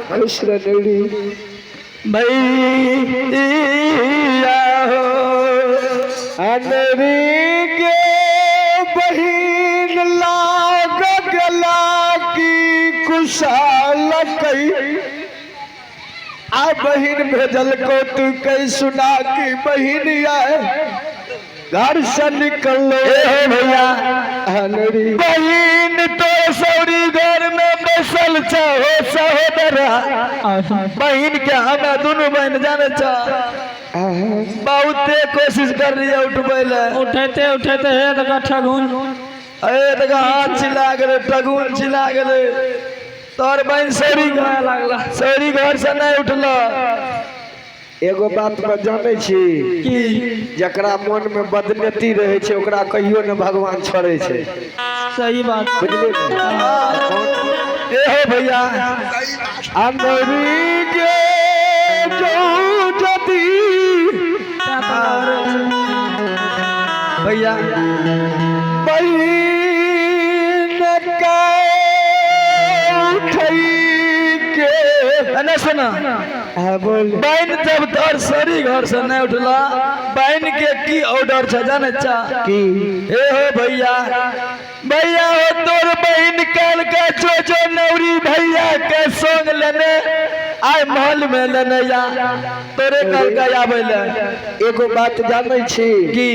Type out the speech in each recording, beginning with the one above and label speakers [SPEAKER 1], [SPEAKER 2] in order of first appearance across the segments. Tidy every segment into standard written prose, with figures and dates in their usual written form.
[SPEAKER 1] खुश रनड़ी भैया हो अनरी के बहिन लाग गला की कुशाल कई आ बहिन भेजल को तू कई सुना की बहिन आए घर से निकल लो भैया अनरी बहिन तो सौरी घर में बसल चाहो सहोदरा बहन के हमें दोनों बहन जाने चाह बहुते कोशिश कर रही है उठबे
[SPEAKER 2] उठते उठते है तो ठगुन
[SPEAKER 1] हाथ चिल्ला गए ठगुन चिल्ला गए तोर बहन सौरी घर से नहीं उठल एगो बात में जाने छी कि जकरा मन में बदनीति रहे छे ओकरा कहियो न भगवान छोड़े छे
[SPEAKER 2] सही बात
[SPEAKER 1] बुझले ए हो भैया अनरी के जो जदी भैया बहिन का उठई के ना सुना बहन जब तोर सरी घर से नहीं उठला बहन के की ऑर्डर छे जाने चा की ए हो भैया भैया हो तोर बहन कल के जो नौरी भैया के संग लेने आय महल में लेने या तोरे कल के आवे ले एगो बात जाने छी की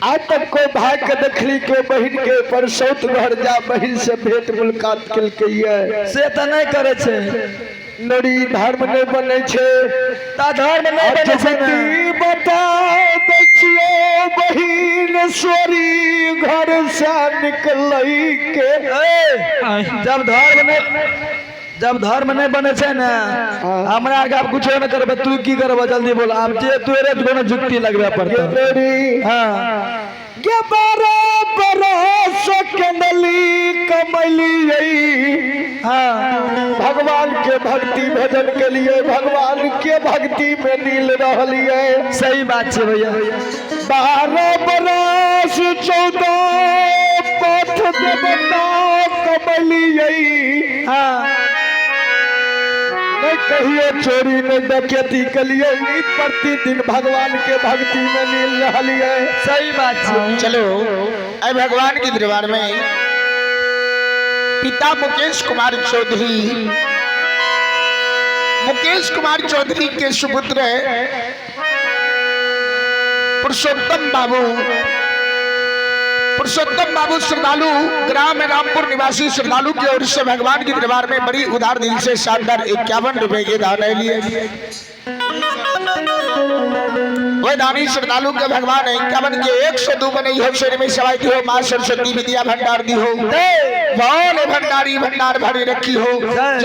[SPEAKER 1] आज तक कोई भाग के देखली के बहन के परसौत घर जा बहन से भेंट मुलाकात कल के से त नहीं करे छे नड़ी धर्म नहीं बने छे ता धर्म नहीं बने छे बता बचियो बहिन सोरी घर से निकलई के जब धर्म नहीं बने छे ना हमरा आगे आप कुछ न करबे तू की करबे जल्दी बोल आप जे तोरे कोनो जुक्ति लगबे पड़ता हां के बरस कंदली कमली हाँ भगवान के भक्ति भजन के लिए भगवान के भक्ति में नील रहलिए सही बात है भैया 12 बरस 14 पथ देवता कमलिए हाँ नहीं कहिए चोरी में डकैती के लिए प्रतिदिन भगवान के भक्ति में नील रहलिए सही बात है
[SPEAKER 3] चलो ऐ भगवान के दरबार में पिता मुकेश कुमार चौधरी के सुपुत्र पुरुषोत्तम बाबू श्रद्धालु ग्राम रामपुर निवासी श्रद्धालु की ओर से भगवान के दरबार में बड़ी उदार दिल से शानदार 51 रुपए के दान लिए वह दानी श्रद्धालु के भगवान 51 के 102 बने हो शेर में सवाई की हो मां सरस्वती विद्या भंडार दी हो भोले भंडारी भंडार भरी रखी हो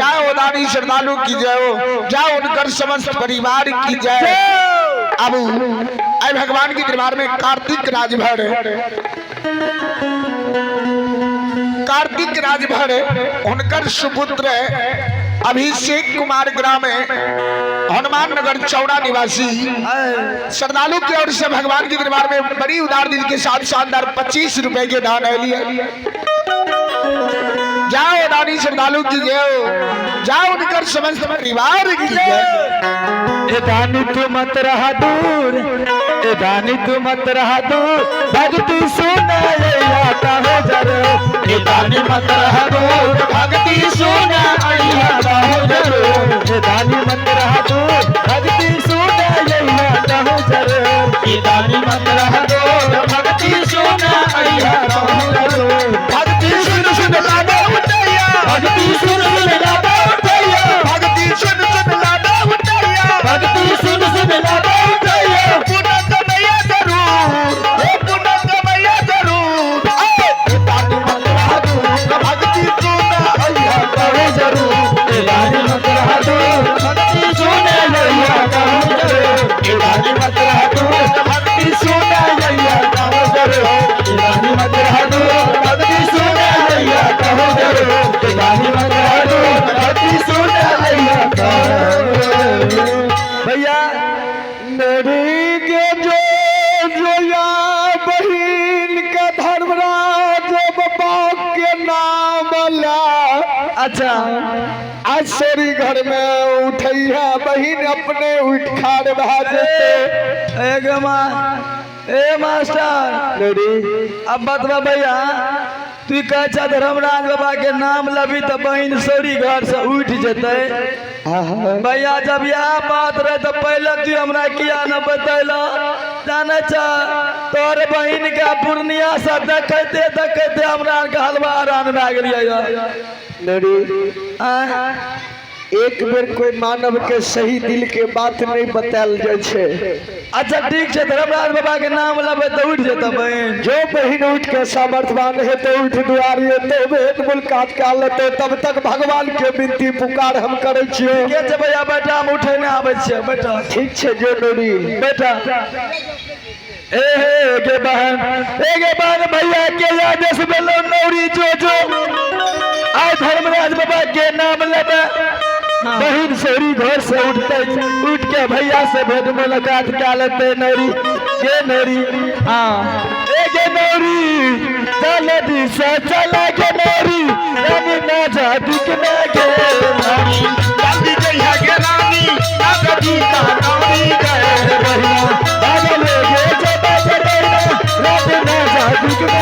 [SPEAKER 3] जाओ दानी श्रद्धालु की जय हो जाओ उनकर समस्त परिवार की जय अब आए भगवान के दरबार में कार्तिक राजभर उनकर सुपुत्र अभिषेक कुमार ग्राम हनुमान नगर चौड़ा निवासी श्रद्धालु की ओर से भगवान के दरबार में बड़ी उदार दिल के साथ शानदार 25 रुपए के दान लिए जाओ दानी श्रद्धालु की जय जाओ उनकर समस्त परिवार की जय
[SPEAKER 1] दानी तू मत रहा दूर दानी तू मत रहा दूर भक्ति सुनाता हो जरूर दानी मत रहा दूर भक्ति सुनाता हो जरूर दानी मत रहा दूर भक्ति सुनाता हो जरूर दानी मत रहा दूर भक्ति सुनाता हो जरूर भक्ति सुन लाडा उठैया भक्ति सुन लाडा उठैया भक्ति सुन लाडा उठैया भक्ति सुन लाडा उठैया पुना कमैया जरूर पुना कमैया जरूर दानी मत रहा दूर भक्ति सुनाता हो जरूर दानी मत रहा दूर भक्ति सुनाता हो जरूर दानी मत रहा दूर भक्ति सुनाता हो जरूर दानी मत रहा दूर भक्ति सुनाता हो जरूर दानी मत रहा दूर भक्ति सुनाता भैया नरी के जो या बहिन के धर्मराज बाबा के नाम ला अच्छा
[SPEAKER 3] आज सोरी घर में उठैया बहिन अपने उठ खाड़ भाजते
[SPEAKER 1] ए मास्टर अब बतवा भैया तू कह धर्मराज बाबा के नाम लबी तो बहन सौरी घर से उठ जते भैया जब यह बात रहे तो पहले तू हमरा किया न बतैला जाने तोर बहन का पूर्णिया से देखते देखते हमरा के हलवा रान भए गेलिए
[SPEAKER 3] एक बेर कोई मानव के सही दिल के बात नहीं बताल जाय छे।
[SPEAKER 1] अच्छा ठीक है धर्मराज बाबा के नाम लबे तो उठ जता बहन
[SPEAKER 3] जो बहन उठ के सामर्थवान है तो उठ दुआरी तो भेंट मुलाकात कर लेते तब तक भगवान के विनती पुकार हम करे छिए।
[SPEAKER 1] के छे भैया बेटा हम उठे न आबै छे बेटा
[SPEAKER 3] ठीक छे जो नोरी
[SPEAKER 1] बेटा गे बहन भैया के आदेश बेलो नौरी जो आज धर्मराज बाबा के नाम लेबे बहन सौरी घर से उठते उठ के भैया से भेंट मुलाकात क्या लेते नौरी के नौरी गे नौरी चल दिशा चला के नौरी रानी ना जा दिखने के
[SPEAKER 3] जल्दी जइहा के रानी नगदी का नौरी गए
[SPEAKER 1] भैया पागल गे जब रानी ना जा दिखने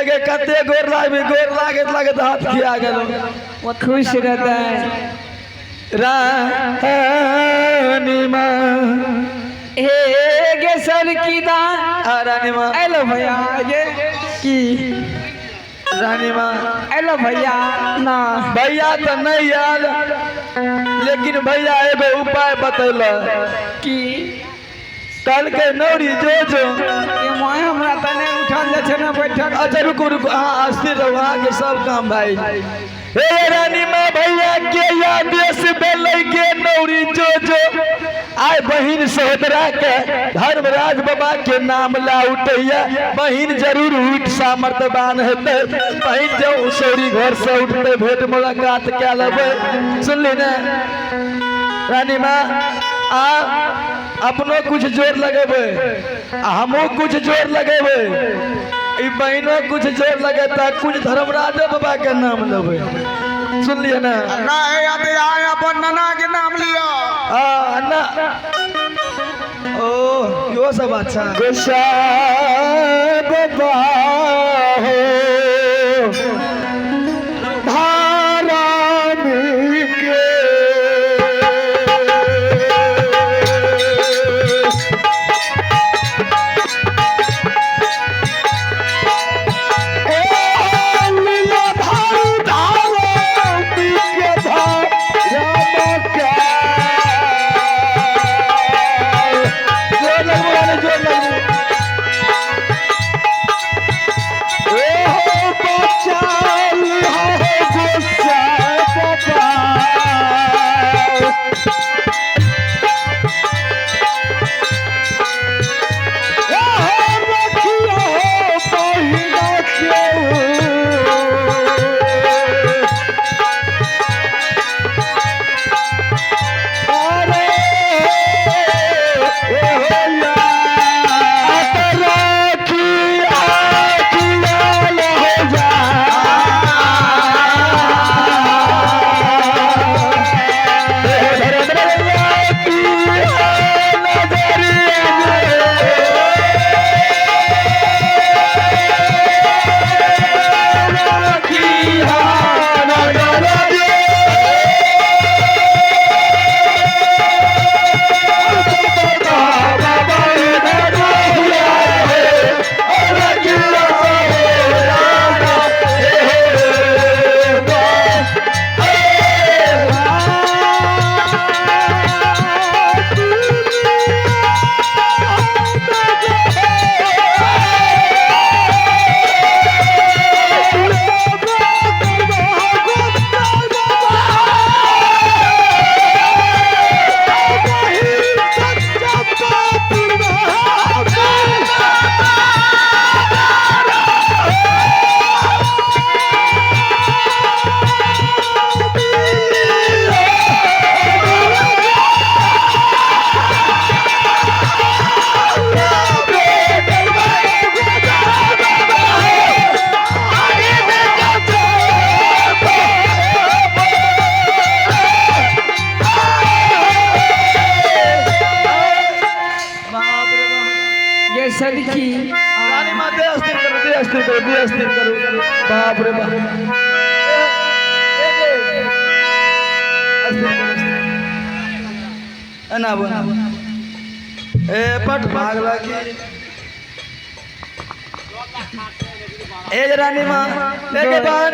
[SPEAKER 1] के कते गोर लागत हाथ खिया गेलो
[SPEAKER 2] खुश रहता है
[SPEAKER 1] रानी माँ
[SPEAKER 2] गे सर की दा
[SPEAKER 1] रानी माँ
[SPEAKER 2] हेलो भैया ये की
[SPEAKER 1] रानी माँ
[SPEAKER 2] हेलो भैया ना
[SPEAKER 1] भैया तो नहीं आल लेकिन भैया एगो उपाय बतौल
[SPEAKER 2] की
[SPEAKER 1] कल के नौरी जो
[SPEAKER 2] ये मोय हमरा तने उठल जा छै ना बैठक।
[SPEAKER 1] अच्छा रुको हाँ अस्थिर रहो आगे सब काम भाई हे रानी माँ भैया के आदेश बेलै के नौरी जो आय बहिन सहोदरा के धर्मराज बाबा के नाम ला उठैया बहिन जरूर उठ सामर्थ्यवान हेतै बहिन जो सौरी घर से उठते भेंट मुलाकात क्या लेबै सुनली ने रानी माँ अपनो कुछ जोर लगेबे हमो कुछ जोर लगेबे ई बहिनो कुछ जोर लगेता कुछ धर्मराज बाबा के नाम लेबे सुनलिए ना
[SPEAKER 3] ना अबे आए अपन नाना के नाम लियो
[SPEAKER 1] ना ओ यो सब अच्छा
[SPEAKER 3] गोसा बाबा हो
[SPEAKER 2] कैसे लिखी
[SPEAKER 1] रानी माँ दे अस्थिर करो, दे अस्थिर करो, दे अस्थिर करो। बाप रे बाप। अस्थिर करो, अस्थिर। ना बना ए पट भाग लगी ए रानी माँ एक बार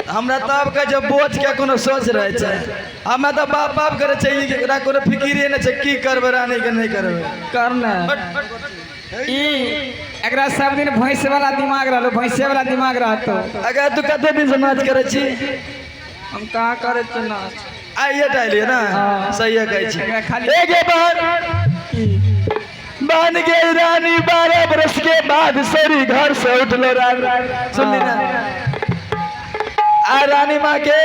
[SPEAKER 1] हमरा तब के जब बोझ के कोनो सोच रहे छै हमें तो बाप बाप करे चाहिए कि एकरा कोनो फिकिरे न छै की करबे रानी के नहीं करबे
[SPEAKER 2] करना ई एकरा सब दिन भैंस वाला दिमाग रहलो, भैंसे वाला दिमाग रहतो।
[SPEAKER 1] अगर तू कते दिन से नाच करे छी
[SPEAKER 2] हम कहाँ करे छ नाच
[SPEAKER 1] आइए टाइलिए ना
[SPEAKER 2] हाँ।
[SPEAKER 1] सही है कहै छी
[SPEAKER 2] एकरा खाली
[SPEAKER 1] एक बार बन गई रानी 12 बरस के बाद सरी घर से उठलो रानी सुनली ना आ रानी माँ के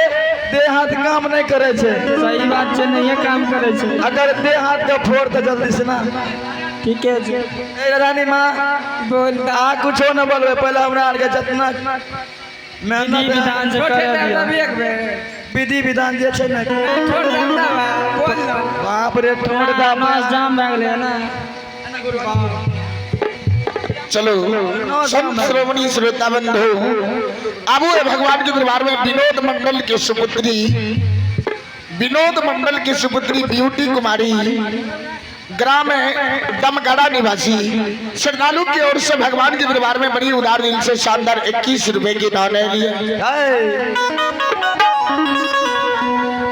[SPEAKER 1] देह हाथ काम नहीं करे छे
[SPEAKER 2] सही बात छै, नहीं काम करे छै।
[SPEAKER 1] अगर देह हाथ का फोड़ तो जल्दी से ना
[SPEAKER 2] ठीक है जी
[SPEAKER 1] ए रानी माँ
[SPEAKER 2] बोल
[SPEAKER 1] आ कुछो न बोलबे पहले हमरा आर के जितना
[SPEAKER 2] विधि विधान से
[SPEAKER 1] मेहनत
[SPEAKER 2] कर दिया
[SPEAKER 1] विधि विधान जे छै ना
[SPEAKER 2] छोड़ देना बोल लो
[SPEAKER 1] बाप रे ठोड़ दा
[SPEAKER 2] मास जाम भए गेलै ना।
[SPEAKER 3] चलो संत श्रोमणी श्रोता बंधु आबू है भगवान के दरबार में विनोद मंडल के सुपुत्री ब्यूटी कुमारी ग्राम दमगढ़ा निवासी श्रद्धालु की ओर से भगवान के दरबार में बड़ी उदार दिल से शानदार 21 रुपए की दान है लिए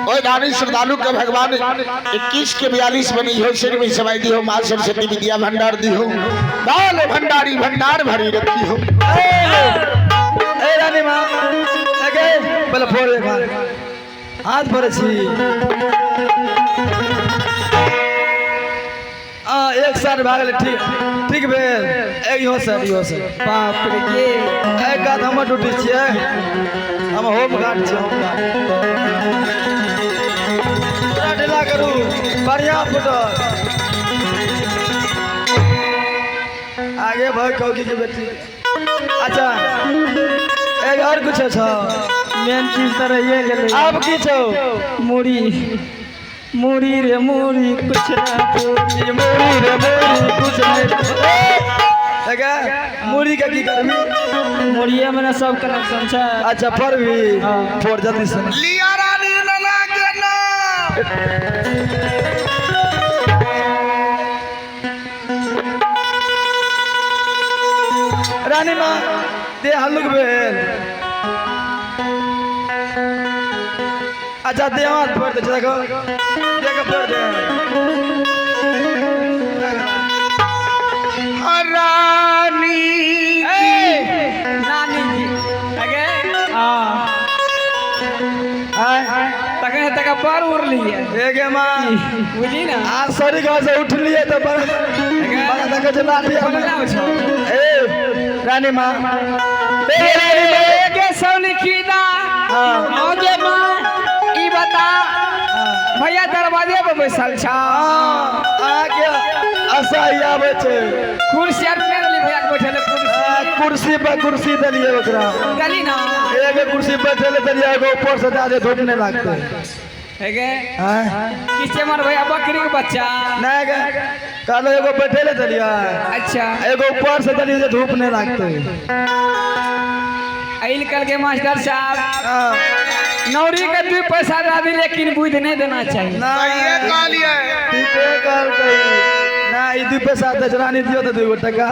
[SPEAKER 3] और दानी श्रद्धालु के भगवान 21 के 42 बनी हो सिर में सवाई दी हो माँ सरस्वती विद्या भंडार दी हो बाल भंडारी भंडार भरी रखी हो।
[SPEAKER 1] ए रानी माँ लगे पहले फोड़ दे भाई हाथ भरे छी एक साथ भागले ठीक ठीक भेल एक हो सर
[SPEAKER 2] बाप रे के
[SPEAKER 1] एक हाथ हमर ड्यूटी छियै हम होम गार्ड छी होम गार्ड ढीला करू बढ़िया फुटल आगे भाई कौकी के बेटी अच्छा एक और कुछ छो
[SPEAKER 2] मेन चीज तो रहिए गेलै
[SPEAKER 1] अब की छो
[SPEAKER 2] मुड़ी मुड़ी रे मुड़ी कुछ ना पूरी
[SPEAKER 1] मुड़ी रे मुड़ी कुछ नहीं लगा मुड़ी का की करबी
[SPEAKER 2] मुड़िए में ना सब कनेक्शन छै।
[SPEAKER 1] अच्छा पर भी
[SPEAKER 2] हाँ।
[SPEAKER 1] फोड़ जल्दी से
[SPEAKER 3] लिया रानी लला के ना
[SPEAKER 1] रानी माँ दे हल्लुक भेल अच्छा दे हाथ फोड़ दे देखो देखो फोड़ दे
[SPEAKER 3] रानी
[SPEAKER 2] नानी जी अगे हां तके तके पर उड़ लिए
[SPEAKER 1] एक माँ
[SPEAKER 2] बुझी ना
[SPEAKER 1] आज सरी घर से उठ लिए तो बड़ा तक चला दिया
[SPEAKER 2] बोलना छो
[SPEAKER 1] ए रानी माँ
[SPEAKER 2] के सोनी खीदा
[SPEAKER 1] हाँ।
[SPEAKER 2] ओगे मां ई बता भैया दरवाजे पे बैसल छ
[SPEAKER 1] आगे असही आवे छे
[SPEAKER 2] कुर्सी पर ली भैया के बैठले
[SPEAKER 1] कुर्सी पर कुर्सी दलिए ओकरा
[SPEAKER 2] गली ना
[SPEAKER 1] एक कुर्सी पर चले दलिए एगो ऊपर से ज्यादा धूप नहीं लगते
[SPEAKER 2] हेगे
[SPEAKER 1] हैं
[SPEAKER 2] किसे मर भैया बकरी के बच्चा
[SPEAKER 1] नहीं गे कालो एगो बैठे ले दलिया
[SPEAKER 2] अच्छा
[SPEAKER 1] एगो ऊपर से दलिए जे धूप नहीं लगते
[SPEAKER 2] आइल कल के मास्टर साहब नौरी के 2 पैसा दादी लेकिन बुझ नहीं देना चाहिए
[SPEAKER 1] ना
[SPEAKER 3] ये कालिया
[SPEAKER 1] ठीक है कर दई ना ई 2 पैसा दे रानी दियो तो 2 टका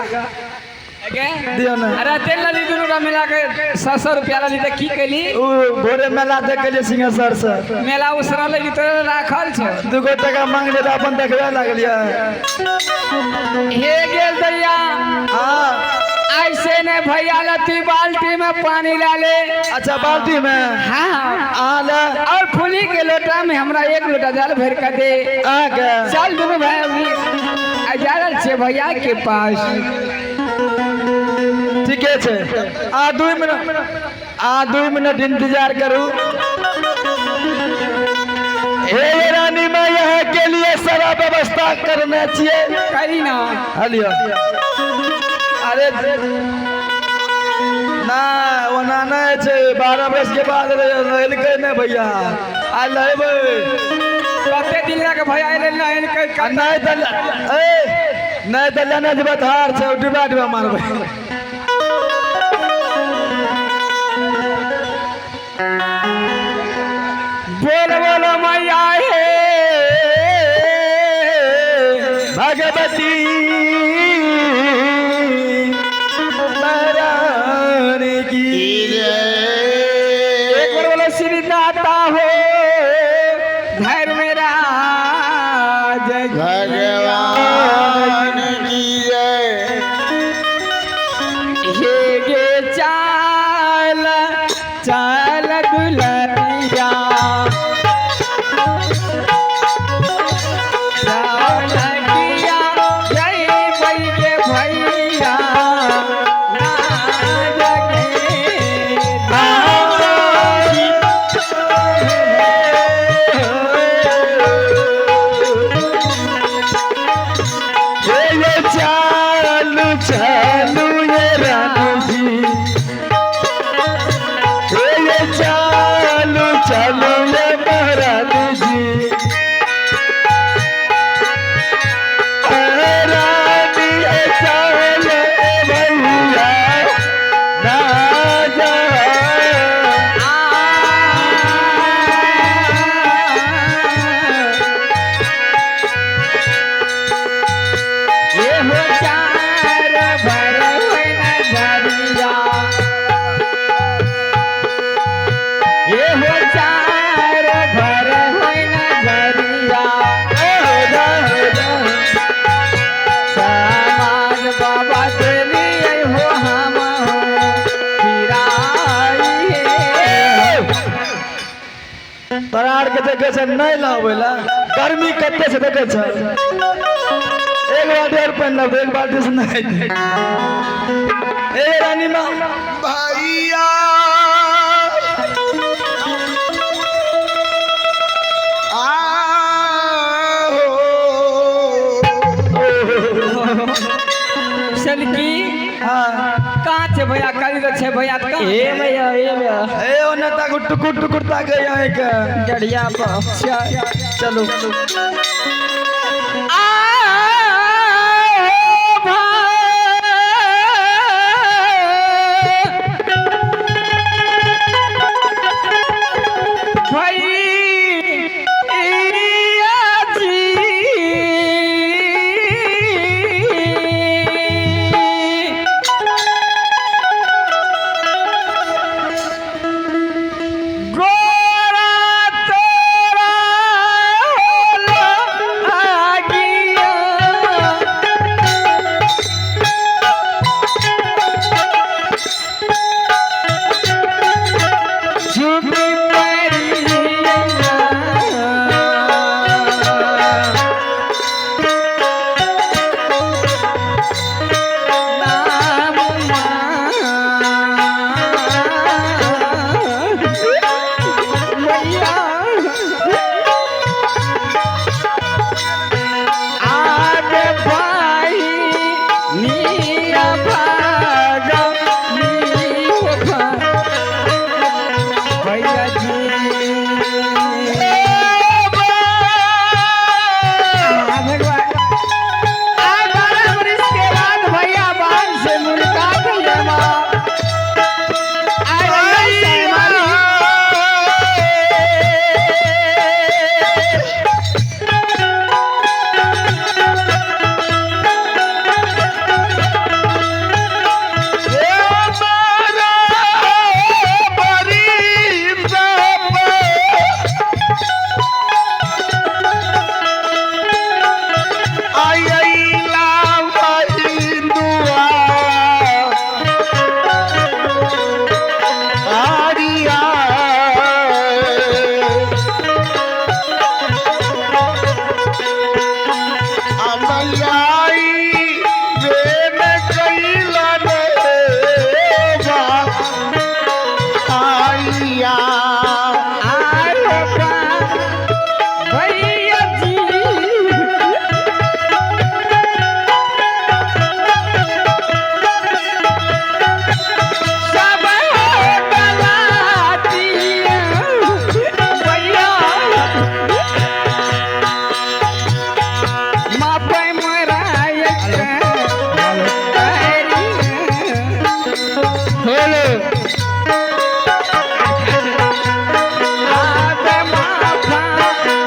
[SPEAKER 2] हेगे
[SPEAKER 1] दियो ना
[SPEAKER 2] अरे तेल लली दुनू का मिला के 700 रुपया लली त की कैली
[SPEAKER 1] उ भोरे मेला देख के लिए सिंहेश्वर से
[SPEAKER 2] मेला उसरा लगी तो राखल छ
[SPEAKER 1] 2 टका मांग ले तो अपन देखबे लागलिया
[SPEAKER 2] हे गेल दैया
[SPEAKER 1] हां
[SPEAKER 2] ऐसे ने भैया लती बाल्टी में पानी डाले
[SPEAKER 1] अच्छा बाल्टी में
[SPEAKER 2] हाँ
[SPEAKER 1] आले
[SPEAKER 2] और फूली के लोटा में हमरा 1 लोटा जल भर कर दे
[SPEAKER 1] आगे
[SPEAKER 2] चल दुनू भाई अजारल छे भैया के पास
[SPEAKER 1] ठीक है आ 2 मिनट इंतजार करू हे रानी मैं यहाँ के लिए सारा व्यवस्था करना चाहिए
[SPEAKER 2] करी ना
[SPEAKER 1] हलियो अरे ना वना नहीं छे 12 बरस के बाद रेल के नहीं भैया आ लेबे
[SPEAKER 2] कते दिन लगे भैया एले लाइन के
[SPEAKER 1] नहीं दल ए नहीं तो जाने जब हार से डिबा डिबा मारबे
[SPEAKER 2] बोल बोल मैया हे
[SPEAKER 1] भगवती नारायण की
[SPEAKER 2] एक बार बोलो श्री दाता हो घर मेरा जय
[SPEAKER 3] भगवान की जय।
[SPEAKER 2] हे गे चाल चाल दुलरिया चाल किया जय बई के भैया ना जगे
[SPEAKER 1] ये चालू चालू ये रानू जी ये चालू चालू ये महारानी जी रानी ये चाल भैया ना जा
[SPEAKER 2] ये हो चार भर होय नजरिया ये हो चार भर होय नजरिया समाज बाबा तेरी हो हम फिराई
[SPEAKER 1] तरार के देखे से नहीं लावेला गर्मी कते से देखे छ एक बाल्टी और पहन लो एक बाल्टी से नहीं दे ए रानी माँ
[SPEAKER 3] भैया
[SPEAKER 2] सलकी
[SPEAKER 1] हाँ
[SPEAKER 2] कहाँ छे भैया कल तो छे भैया कहाँ
[SPEAKER 1] ए भैया ए ओने तक टुकुर टुकुर तक यहाँ एक
[SPEAKER 2] जड़िया पर
[SPEAKER 1] चलो बोलो
[SPEAKER 2] आबे माथा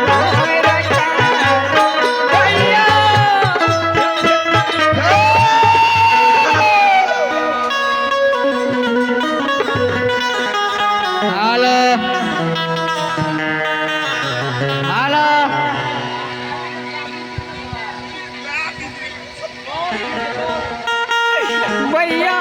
[SPEAKER 2] मोर का भैया
[SPEAKER 1] हेलो हेलो
[SPEAKER 2] भैया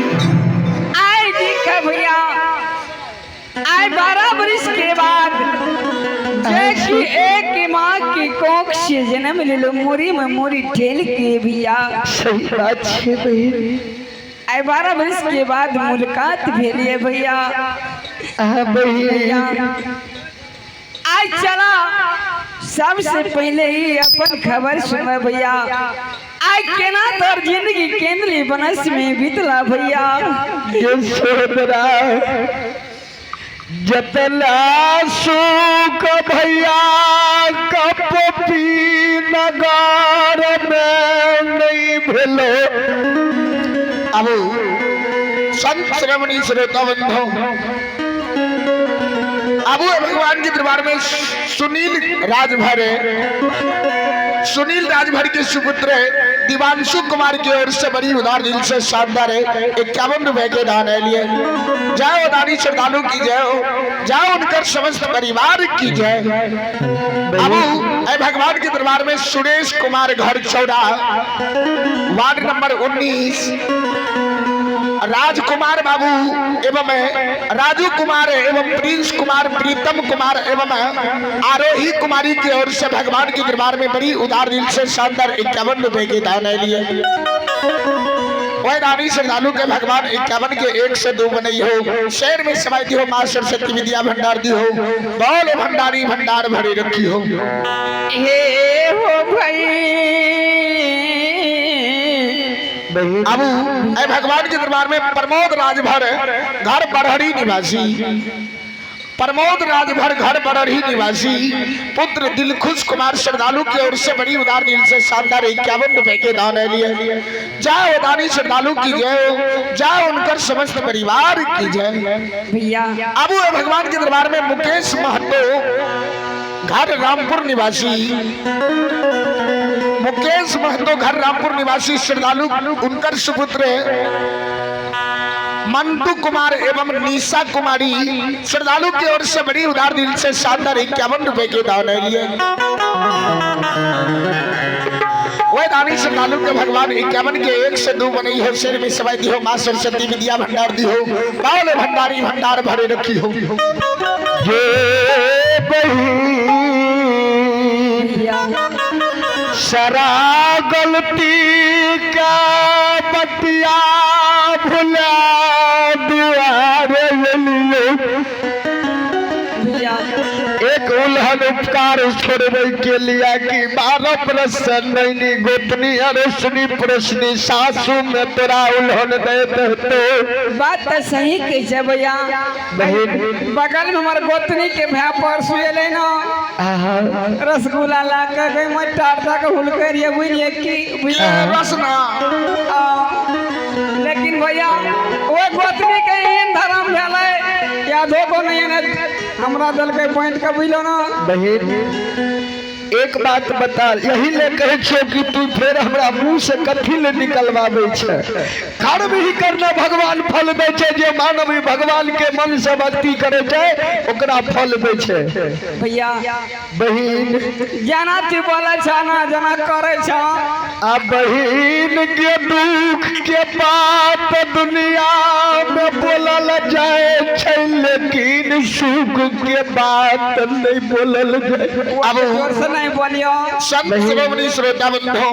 [SPEAKER 2] आए देखा भैया आए 12 वर्ष के बाद जैसी एक माँ की कोख से जन्म ले लो मोरी में मोरी ठेल के भैया
[SPEAKER 1] सही बात है बहन।
[SPEAKER 2] आए 12 वर्ष के बाद मुलाकात भेलिए भैया
[SPEAKER 1] भैया
[SPEAKER 2] आज चला सबसे पहले ही अपन खबर सुना भैया आई केना तोर जिंदगी केंद्री बनस में बीतला भैया।
[SPEAKER 1] यशोदरा जतला सुख भैया कपी नगार में नहीं भेलो।
[SPEAKER 3] अब संत श्रवणी श्रोता बंधो, अब भगवान के दरबार में सुनील राजभर के सुपुत्र दिवांशु कुमार की ओर से बड़ी उदार दिल से शानदार 51 रुपए के दान है लिए। जाओ दानी श्रद्धालु की जय हो, जाओ उनकर समस्त परिवार की जय। अब भगवान के दरबार में सुरेश कुमार घर चौड़ा वार्ड नंबर 19 राजकुमार बाबू एवं राजू कुमार एवं प्रिंस कुमार प्रीतम कुमार एवं आरोही कुमारी की ओर से भगवान के दरबार में बड़ी उदार दिल से शानदार 51 रुपए के दान है लिए। वह दानी श्रद्धालु के भगवान 51 के 1 से 2 बनई हो, शहर में समाई दी हो, माँ सरस्वती विद्या भंडार दी हो, बोल भंडारी भंडार भरी रखी हो।
[SPEAKER 2] हे हो भाई
[SPEAKER 3] अब भगवान के दरबार में प्रमोद राजभर घर बरहरी निवासी, प्रमोद राजभर घर बरहरी निवासी पुत्र दिलखुश कुमार श्रद्धालु की ओर से बड़ी उदार दिल से शानदार 51 रुपए के दान है लिए। जाओ दानी श्रद्धालु की जय हो, जाओ उनकर समस्त परिवार की जय
[SPEAKER 2] भैया।
[SPEAKER 3] अब भगवान के दरबार में मुकेश महतो घर रामपुर निवासी, मुकेश महतो घर रामपुर निवासी श्रद्धालु उनकर सुपुत्र मंटू कुमार एवं निशा कुमारी श्रद्धालु की ओर से बड़ी उदार दिल से शानदार 51 रुपए के दान है लिए। वह दानी श्रद्धालु के भगवान 51 के 1 से 2 बनई हो, शेर में सवाई दी हो, माँ सरस्वती विद्या भंडार दी हो, बावले भंडारी भंडार भरे रखी हो।
[SPEAKER 1] शरा गलती का बतिया भुला दुआरे एक उल्हन उपकार छोड़ने के लिए कि 12 बरस से नैनी गोतनी अरसनी प्रश्नी सासू में तोरा उल्हन देते तो
[SPEAKER 2] बात तो सही कैसे भैया। बगल में हमारे गोतनी के भैया परसों एले ना रसगुल्ला ला के गई मैं टाटा का हुल करिए बुझिए कि
[SPEAKER 3] रसना।
[SPEAKER 2] लेकिन भैया वो गोतनी के इन धर्म भेले या धोखो नहीं है हमरा दल के पॉइंट का बुझलो ना।
[SPEAKER 1] बहन एक बात बता, यही ले कहे छो कि तू फिर हमरा मुंह से कथी ले निकलवाबे छे। कर्म ही करना भगवान फल दे छे, जे मानव भगवान के मन से भक्ति करे छे ओकरा फल दे छे।
[SPEAKER 2] भैया
[SPEAKER 1] बहन
[SPEAKER 2] जाना तू बोले छा ना जना करे छा।
[SPEAKER 1] आ बहन के दुख के बात दुनिया में बोलल जाए छे, लेकिन सुख के बात नहीं बोलल जाए।
[SPEAKER 2] अब नहीं बोलियो
[SPEAKER 3] संत श्रोमणी श्रोता बंधो,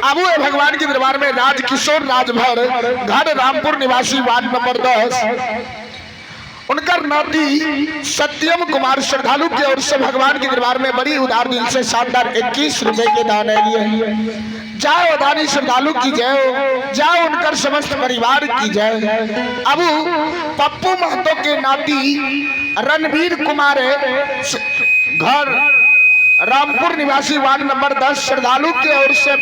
[SPEAKER 3] अब भगवान के दरबार में राजकिशोर राजभर घर रामपुर निवासी वार्ड नंबर 10 उनकर नाती सत्यम कुमार श्रद्धालु की ओर से भगवान के दरबार में बड़ी उदार दिल से शानदार 21 रुपए के दान है लिए। जाओ दानी श्रद्धालु की जय हो, जाओ उनकर समस्त परिवार की जय। अब पप्पू महतो के नाती रणवीर कुमार घर रामपुर निवासी वार्ड नंबर 10 श्रद्धालु की ओर से